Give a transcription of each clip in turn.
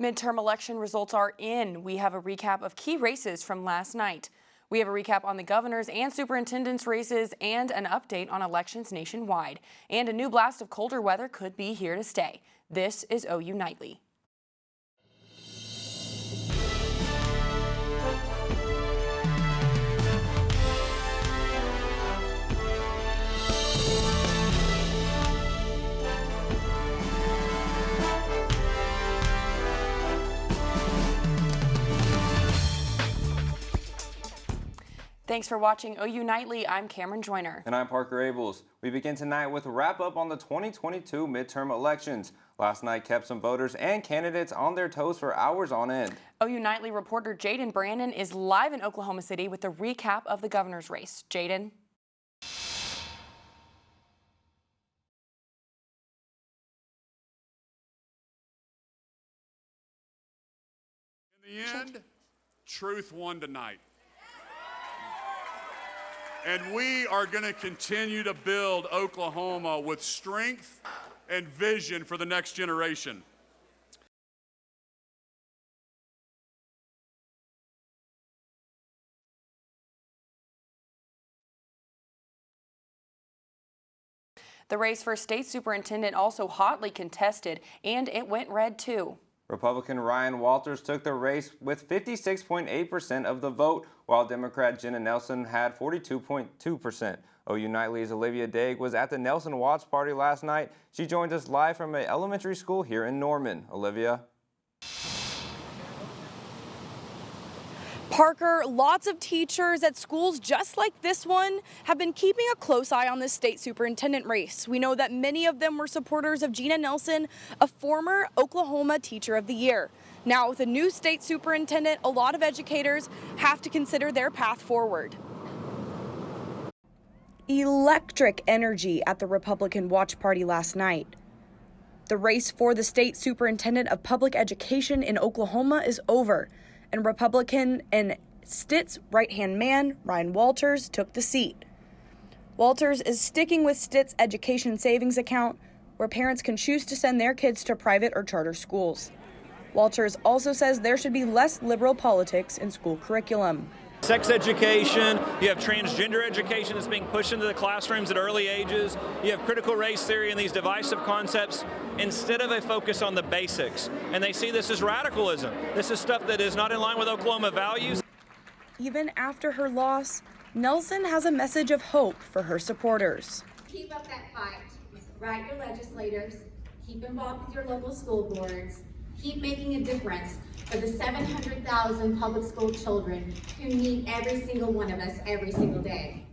Midterm election results are in. We have a recap of key races from last night. We have a recap on the governor's and superintendent's races and an update on elections nationwide. And a new blast of colder weather could be here to stay. This is OU Nightly. Thanks for watching OU Nightly. I'm Cameron Joyner. And I'm Parker Abels. We begin tonight with a wrap-up on the 2022 midterm elections. Last night kept some voters and candidates on their toes for hours on end. OU Nightly reporter Jayden Brannon is live in Oklahoma City with a recap of the governor's race. Jayden? In the end, truth won tonight. And we are going to continue to build Oklahoma with strength and vision for the next generation. The race for state superintendent also hotly contested, and it went red too. Republican Ryan Walters took the race with 56.8% of the vote, while Democrat Jenna Nelson had 42.2%. OU Nightly's Olivia Dague was at the Nelson Watch Party last night. She joined us live from an elementary school here in Norman. Olivia? Parker, lots of teachers at schools just like this one have been keeping a close eye on this state superintendent race. We know that many of them were supporters of Jenna Nelson, a former Oklahoma Teacher of the Year. Now, with a new state superintendent, a lot of educators have to consider their path forward. Electric energy at the Republican Watch Party last night. The race for the state superintendent of public education in Oklahoma is over, and Republican and Stitt's right-hand man, Ryan Walters, took the seat. Walters is sticking with Stitt's education savings account, where parents can choose to send their kids to private or charter schools. Walters also says there should be less liberal politics in school curriculum. Sex education, you have transgender education that's being pushed into the classrooms at early ages, you have critical race theory and these divisive concepts instead of a focus on the basics. And they see this as radicalism. This is stuff that is not in line with Oklahoma values. Even after her loss, Nelson has a message of hope for her supporters. Keep up that fight. Write your legislators. Keep involved with your local school boards. Keep making a difference for the 700,000 public school children who need every single one of us every single day.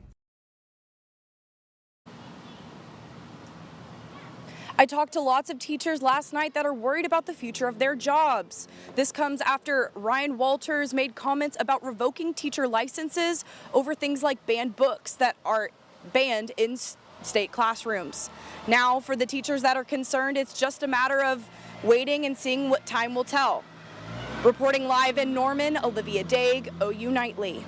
I talked to lots of teachers last night that are worried about the future of their jobs. This comes after Ryan Walters made comments about revoking teacher licenses over things like banned books that are banned in state classrooms. Now, for the teachers that are concerned, it's just a matter of waiting and seeing what time will tell. Reporting live in Norman, Olivia Dague, OU Nightly.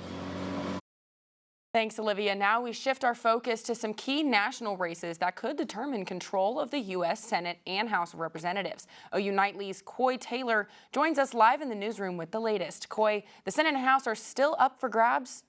Thanks, Olivia. Now we shift our focus to some key national races that could determine control of the U.S. Senate and House of Representatives. OU Nightly's Coyle Taylor joins us live in the newsroom with the latest. Coyle, the Senate and House are still up for grabs?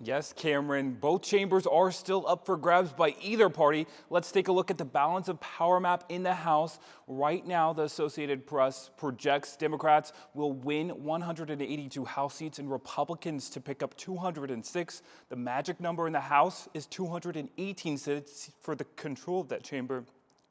Yes, Cameron, both chambers are still up for grabs by either party. Let's take a look at the balance of power map in the House. Right now, the Associated Press projects Democrats will win 182 House seats and Republicans to pick up 206. The magic number in the House is 218 seats for the control of that chamber.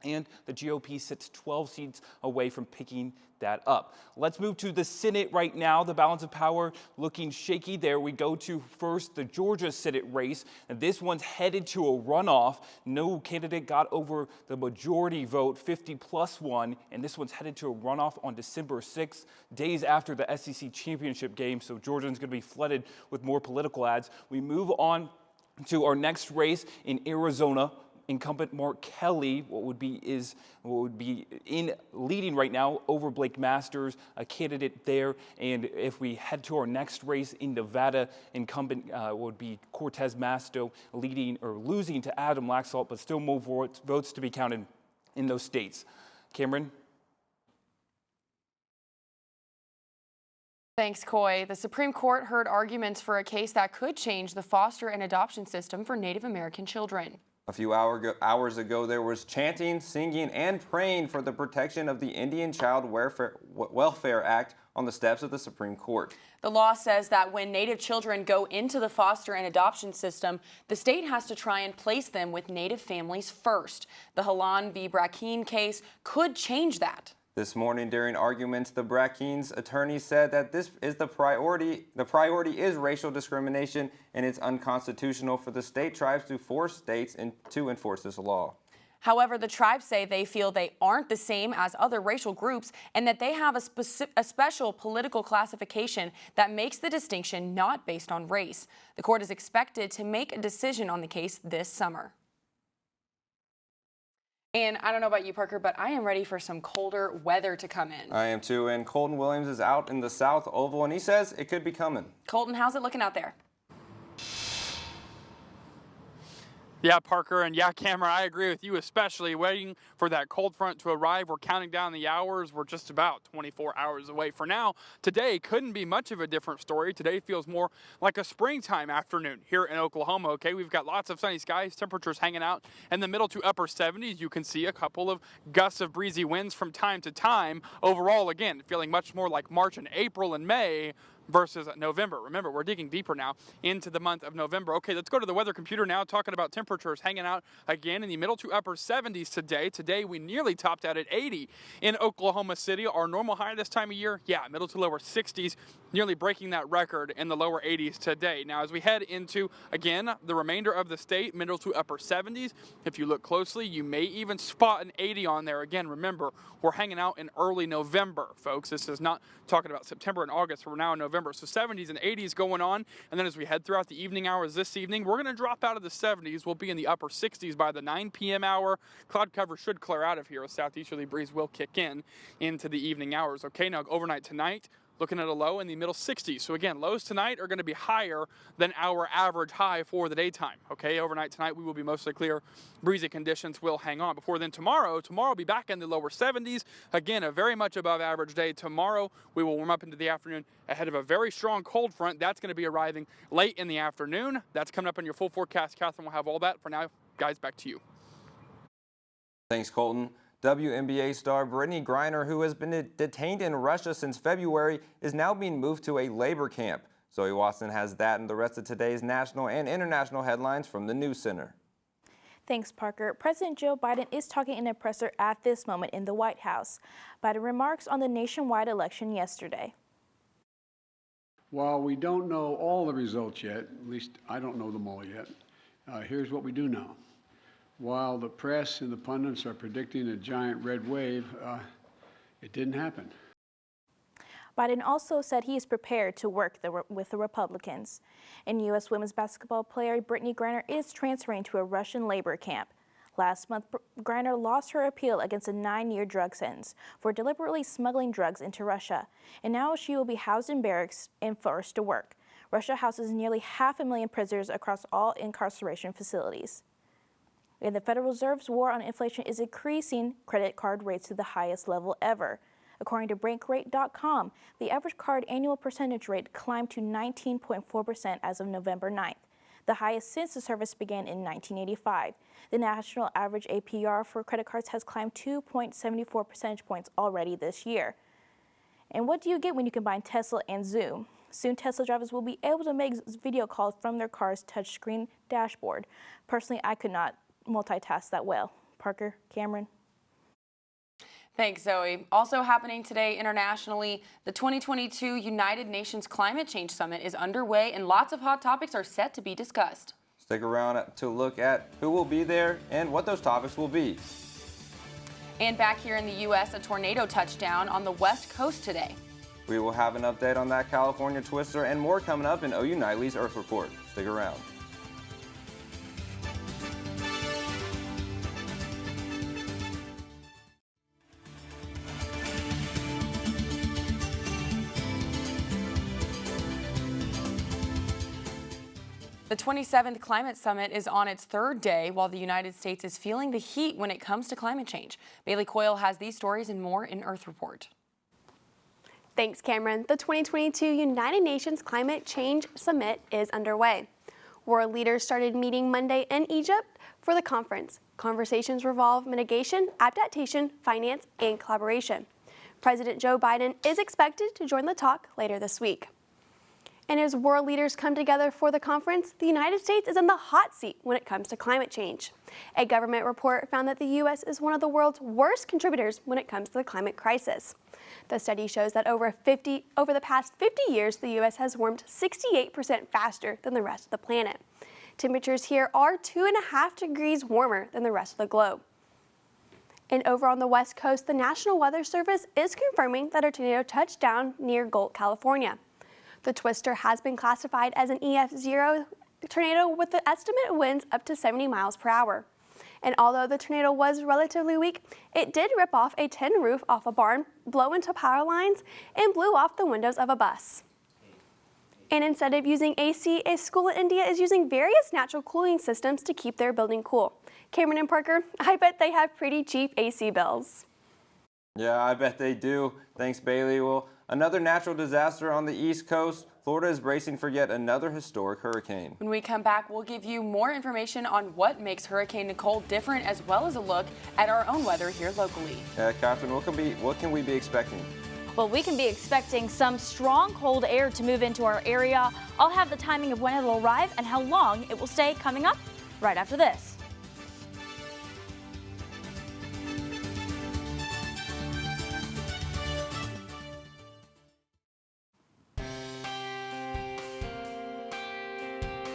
And the GOP sits 12 seats away from picking that up. Let's move to the Senate right now. The balance of power looking shaky there. We go to first the Georgia Senate race, and this one's headed to a runoff. No candidate got over the majority vote, 50+1, and this one's headed to a runoff on December 6th, days after the SEC championship game, so Georgia's going to be flooded with more political ads. We move on to our next race in Arizona. Incumbent Mark Kelly, what would be in leading right now over Blake Masters, a candidate there. And if we head to our next race in Nevada, incumbent would be Cortez Masto leading or losing to Adam Laxalt, but still more votes to be counted. in those states. Cameron? Thanks, Coy. The Supreme Court heard arguments for a case that could change the foster and adoption system for Native American children. A few hours ago, there was chanting, singing, and praying for the protection of the Indian Child Welfare Act on the steps of the Supreme Court. The law says that when Native children go into the foster and adoption system, the state has to try and place them with Native families first. The Halan v. Brackeen case could change that. This morning during arguments, the Brackeens attorney said that this is the priority. The priority is racial discrimination, and it's unconstitutional for the state tribes to force states to enforce this law. However, the tribes say they feel they aren't the same as other racial groups and that they have a special political classification that makes the distinction not based on race. The court is expected to make a decision on the case this summer. And I don't know about you, Parker, but I am ready for some colder weather to come in. I am too, and Colton Williams is out in the South Oval, and he says it could be coming. Colton, how's it looking out there? Yeah, Parker, and yeah, Cameron, I agree with you, especially waiting for that cold front to arrive. We're counting down the hours. We're just about 24 hours away. For now, today couldn't be much of a different story. Today feels more like a springtime afternoon here in Oklahoma, okay? We've got lots of sunny skies, temperatures hanging out in the middle to upper 70s. You can see a couple of gusts of breezy winds from time to time. Overall, again, feeling much more like March and April and May versus November. Remember, we're digging deeper now into the month of November. Okay, let's go to the weather computer now, talking about temperatures hanging out again in the middle to upper 70s today. Today, we nearly topped out at 80 in Oklahoma City. Our normal high this time of year, yeah, middle to lower 60s, nearly breaking that record in the lower 80s today. Now, as we head into, again, the remainder of the state, middle to upper 70s, if you look closely, you may even spot an 80 on there. Again, remember, we're hanging out in early November, folks. This is not talking about September and August. We're now in November. So 70s and 80s going on. And then as we head throughout the evening hours this evening, we're going to drop out of the 70s. We'll be in the upper 60s by the 9 p.m. hour. Cloud cover should clear out of here. A southeasterly breeze will kick in into the evening hours. Okay, now overnight tonight, looking at a low in the middle 60s. So again, lows tonight are going to be higher than our average high for the daytime. Okay, overnight tonight we will be mostly clear. Breezy conditions will hang on. Before then tomorrow will be back in the lower 70s. Again, a very much above average day. Tomorrow we will warm up into the afternoon ahead of a very strong cold front. That's going to be arriving late in the afternoon. That's coming up in your full forecast. Catherine will have all that. For now, guys, back to you. Thanks, Colton. WNBA star Brittany Griner, who has been detained in Russia since February, is now being moved to a labor camp. Zoe Watson has that and the rest of today's national and international headlines from the News Center. Thanks, Parker. President Joe Biden is talking in a presser at this moment in the White House. Biden remarks on the nationwide election yesterday. While we don't know all the results yet, at least I don't know them all yet, here's what we do know. While the press and the pundits are predicting a giant red wave, it didn't happen. Biden also said he is prepared to work with the Republicans. And U.S. women's basketball player Brittany Griner is transferring to a Russian labor camp. Last month, Griner lost her appeal against a 9-year drug sentence for deliberately smuggling drugs into Russia. And now she will be housed in barracks and forced to work. Russia houses nearly 500,000 prisoners across all incarceration facilities. And the Federal Reserve's war on inflation is increasing credit card rates to the highest level ever. According to Bankrate.com, the average card annual percentage rate climbed to 19.4% as of November 9th, the highest since the service began in 1985. The national average APR for credit cards has climbed 2.74 percentage points already this year. And what do you get when you combine Tesla and Zoom? Soon, Tesla drivers will be able to make video calls from their car's touchscreen dashboard. Personally, I could not multitask that well. Parker, Cameron. Thanks, Zoe. Also happening today internationally, the 2022 United Nations Climate Change Summit is underway and lots of hot topics are set to be discussed. Stick around to look at who will be there and what those topics will be. And back here in the U.S., a tornado touchdown on the West Coast today. We will have an update on that California twister and more coming up in OU Nightly's Earth Report. Stick around. The 27th Climate Summit is on its third day, while the United States is feeling the heat when it comes to climate change. Bailey Coyle has these stories and more in Earth Report. Thanks, Cameron. The 2022 United Nations Climate Change Summit is underway. World leaders started meeting Monday in Egypt for the conference. Conversations revolve mitigation, adaptation, finance, and collaboration. President Joe Biden is expected to join the talk later this week. And as world leaders come together for the conference, the United States is in the hot seat when it comes to climate change. A government report found that the U.S. is one of the world's worst contributors when it comes to the climate crisis. The study shows that over the past 50 years, the U.S. has warmed 68% faster than the rest of the planet. Temperatures here are 2.5 degrees warmer than the rest of the globe. And over on the West Coast, the National Weather Service is confirming that a tornado touched down near Galt, California. The twister has been classified as an EF0 tornado with the estimate winds up to 70 miles per hour. And although the tornado was relatively weak, it did rip off a tin roof off a barn, blow into power lines, and blew off the windows of a bus. And instead of using AC, a school in India is using various natural cooling systems to keep their building cool. Cameron and Parker, I bet they have pretty cheap AC bills. Yeah, I bet they do. Thanks, Bailey. Well, another natural disaster on the East Coast. Florida is bracing for yet another historic hurricane. When we come back, we'll give you more information on what makes Hurricane Nicole different, as well as a look at our own weather here locally. Catherine, what can we be expecting? Well, we can be expecting some strong cold air to move into our area. I'll have the timing of when it will arrive and how long it will stay coming up right after this.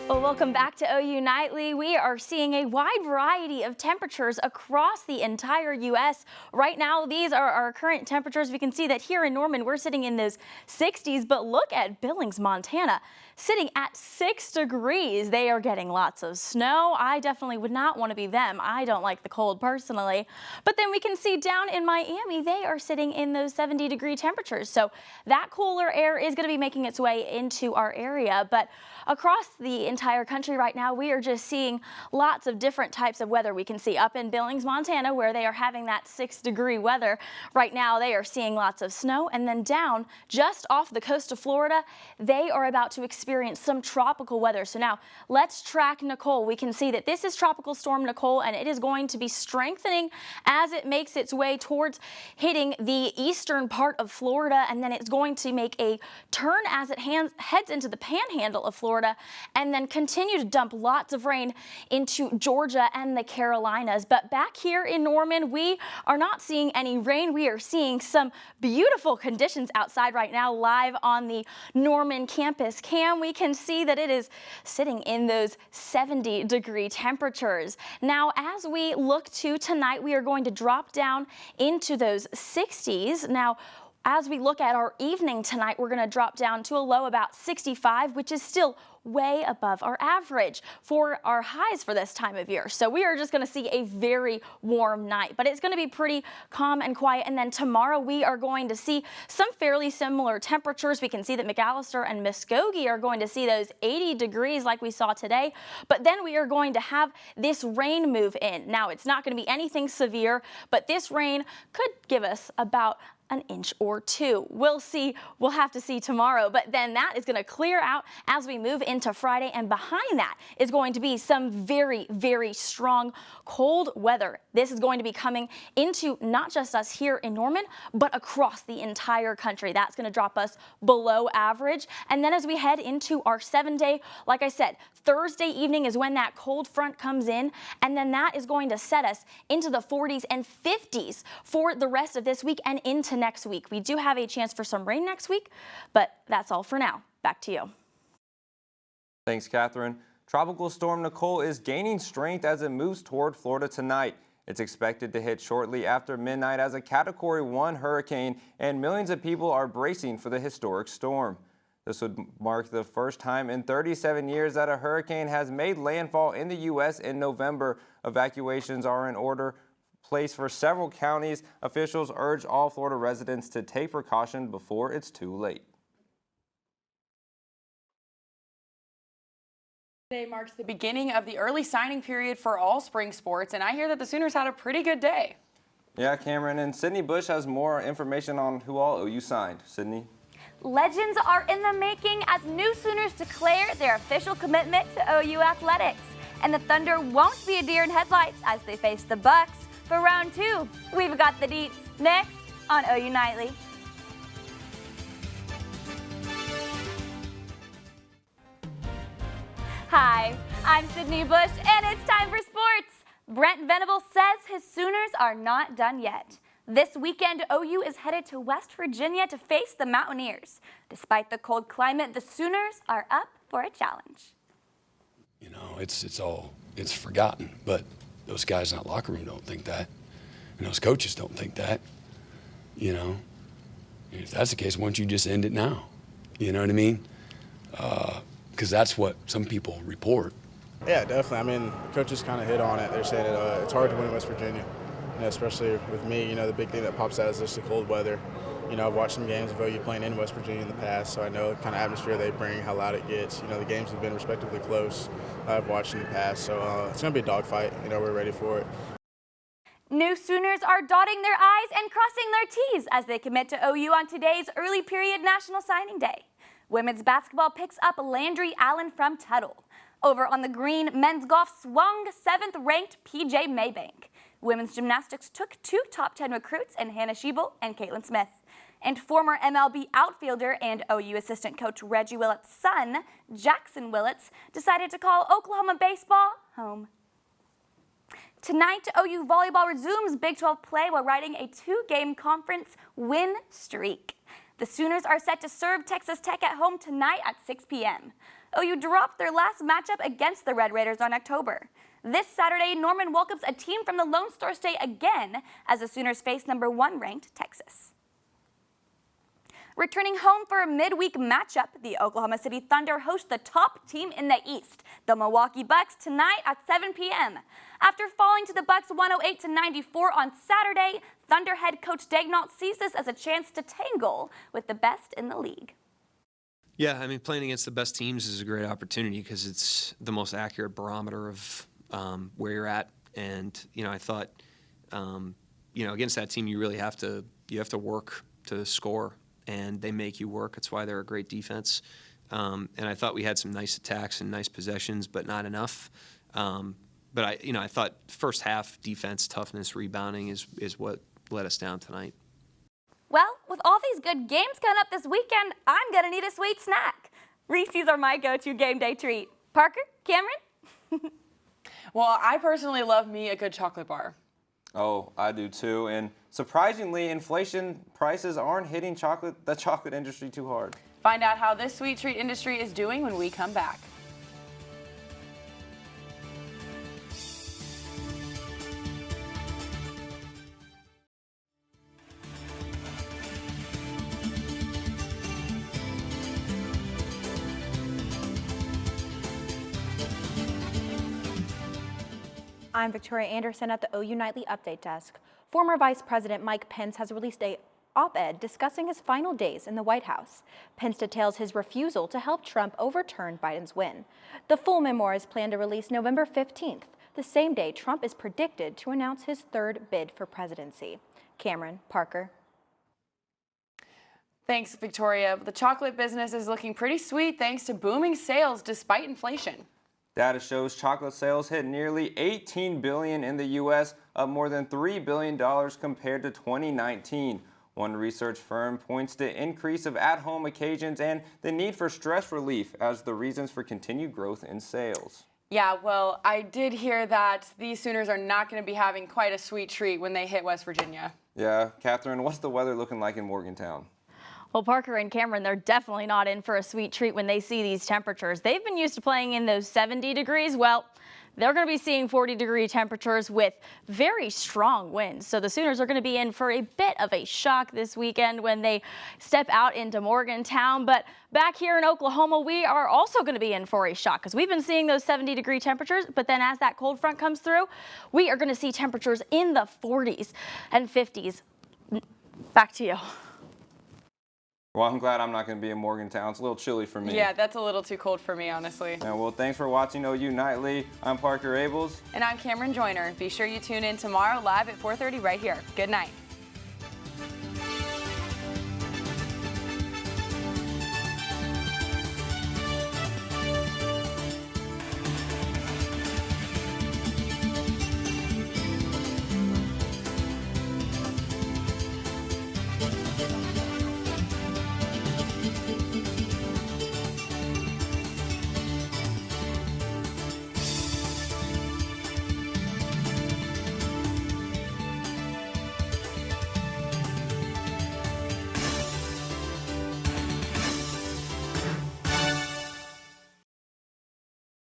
Well, welcome back to OU Nightly. We are seeing a wide variety of temperatures across the entire U.S. Right now, these are our current temperatures. We can see that here in Norman, we're sitting in those 60s, but look at Billings, Montana, sitting at 6 degrees. They are getting lots of snow. I definitely would not want to be them. I don't like the cold personally. But then we can see down in Miami, they are sitting in those 70-degree temperatures. So that cooler air is going to be making its way into our area. But across the entire country right now, we are just seeing lots of different types of weather. We can see up in Billings, Montana, where they are having that 6-degree weather. Right now, they are seeing lots of snow. And then down just off the coast of Florida, they are about to experience some tropical weather. So now let's track Nicole. We can see that this is Tropical Storm Nicole, and it is going to be strengthening as it makes its way towards hitting the eastern part of Florida, and then it's going to make a turn as it heads into the panhandle of Florida, and then continue to dump lots of rain into Georgia and the Carolinas. But back here in Norman, we are not seeing any rain. We are seeing some beautiful conditions outside right now, live on the Norman campus. Cam, we can see that it is sitting in those 70-degree temperatures. Now, as we look to tonight, we are going to drop down into those 60s. Now, as we look at our evening tonight, we're going to drop down to a low about 65, which is still way above our average for our highs for this time of year. So we are just going to see a very warm night, but it's going to be pretty calm and quiet. And then tomorrow we are going to see some fairly similar temperatures. We can see that McAllister and Muskogee are going to see those 80 degrees like we saw today, but then we are going to have this rain move in. Now, it's not going to be anything severe, but this rain could give us about an inch or two. We'll see. We'll have to see tomorrow, but then that is going to clear out as we move into Friday, and behind that is going to be some very, very strong cold weather. This is going to be coming into not just us here in Norman, but across the entire country. That's going to drop us below average. And then as we head into our 7-day, like I said, Thursday evening is when that cold front comes in, and then that is going to set us into the 40s and 50s for the rest of this week and into next week. We do have a chance for some rain next week, but that's all for now. Back to you. Thanks, Catherine. Tropical Storm Nicole is gaining strength as it moves toward Florida tonight. It's expected to hit shortly after midnight as a Category 1 hurricane, and millions of people are bracing for the historic storm. This would mark the first time in 37 years that a hurricane has made landfall in the U.S. in November. Evacuations are in place for several counties. Officials urge all Florida residents to take precaution before it's too late. Today marks the beginning of the early signing period for all spring sports, and I hear that the Sooners had a pretty good day. Yeah, Cameron, and Sydney Bush has more information on who all OU signed. Sydney? Legends are in the making as new Sooners declare their official commitment to OU athletics. And the Thunder won't be a deer in headlights as they face the Bucks for round 2. We've got the deets next on OU Nightly. Hi, I'm Sydney Bush, and it's time for sports. Brent Venables says his Sooners are not done yet. This weekend, OU is headed to West Virginia to face the Mountaineers. Despite the cold climate, the Sooners are up for a challenge. You know, it's forgotten, but those guys in that locker room don't think that, and those coaches don't think that. You know, if that's the case, why don't you just end it now? You know what I mean? Because that's what some people report. Yeah, definitely. I mean, the coaches kind of hit on it. They're saying it's hard to win in West Virginia, you know, especially with me. You know, the big thing that pops out is just the cold weather. You know, I've watched some games of OU playing in West Virginia in the past, so I know the kind of atmosphere they bring, how loud it gets. You know, the games have been respectively close. I've watched in the past, so it's going to be a dogfight. You know, we're ready for it. New Sooners are dotting their I's and crossing their T's as they commit to OU on today's early period National Signing Day. Women's basketball picks up Landry Allen from Tuttle. Over on the green, men's golf swung 7th-ranked PJ Maybank. Women's gymnastics took 2 top 10 recruits in Hannah Schiebel and Caitlin Smith. And former MLB outfielder and OU assistant coach Reggie Willett's son, Jackson Willets, decided to call Oklahoma baseball home. Tonight, OU volleyball resumes Big 12 play while riding a 2-game conference win streak. The Sooners are set to serve Texas Tech at home tonight at 6 p.m. OU dropped their last matchup against the Red Raiders on October. This Saturday, Norman welcomes a team from the Lone Star State again as the Sooners face number 1 ranked Texas. Returning home for a midweek matchup, the Oklahoma City Thunder host the top team in the East, the Milwaukee Bucks, tonight at 7 p.m. After falling to the Bucks 108-94 on Saturday, Thunder head coach Dague sees this as a chance to tangle with the best in the league. Yeah, I mean, playing against the best teams is a great opportunity because it's the most accurate barometer of where you're at. And, you know, I thought, you know, against that team, you really have to work to score, and they make you work. That's why they're a great defense. And I thought we had some nice attacks and nice possessions, but not enough. But I thought first half defense, toughness, rebounding is what let us down tonight. Well, with all these good games coming up this weekend, I'm going to need a sweet snack. Reese's are my go-to game day treat. Parker, Cameron? Well, I personally love me a good chocolate bar. Oh, I do too. And surprisingly, inflation prices aren't hitting the chocolate industry too hard. Find out how this sweet treat industry is doing when we come back. I'm Victoria Anderson at the OU Nightly Update Desk. Former Vice President Mike Pence has released an op-ed discussing his final days in the White House. Pence details his refusal to help Trump overturn Biden's win. The full memoir is planned to release November 15th, the same day Trump is predicted to announce his 3rd bid for presidency. Cameron, Parker. Thanks, Victoria. The chocolate business is looking pretty sweet thanks to booming sales despite inflation. Data shows chocolate sales hit nearly $18 billion in the U.S., up more than $3 billion compared to 2019. One research firm points to increase of at-home occasions and the need for stress relief as the reasons for continued growth in sales. Yeah, well, I did hear that these Sooners are not going to be having quite a sweet treat when they hit West Virginia. Yeah, Catherine, what's the weather looking like in Morgantown? Well, Parker and Cameron, they're definitely not in for a sweet treat when they see these temperatures. They've been used to playing in those 70 degrees. Well, they're going to be seeing 40-degree temperatures with very strong winds. So the Sooners are going to be in for a bit of a shock this weekend when they step out into Morgantown. But back here in Oklahoma, we are also going to be in for a shock because we've been seeing those 70-degree temperatures. But then as that cold front comes through, we are going to see temperatures in the 40s and 50s. Back to you. Well, I'm glad I'm not going to be in Morgantown. It's a little chilly for me. Yeah, that's a little too cold for me, honestly. Yeah, well, thanks for watching OU Nightly. I'm Parker Abels. And I'm Cameron Joyner. Be sure you tune in tomorrow live at 4:30 right here. Good night.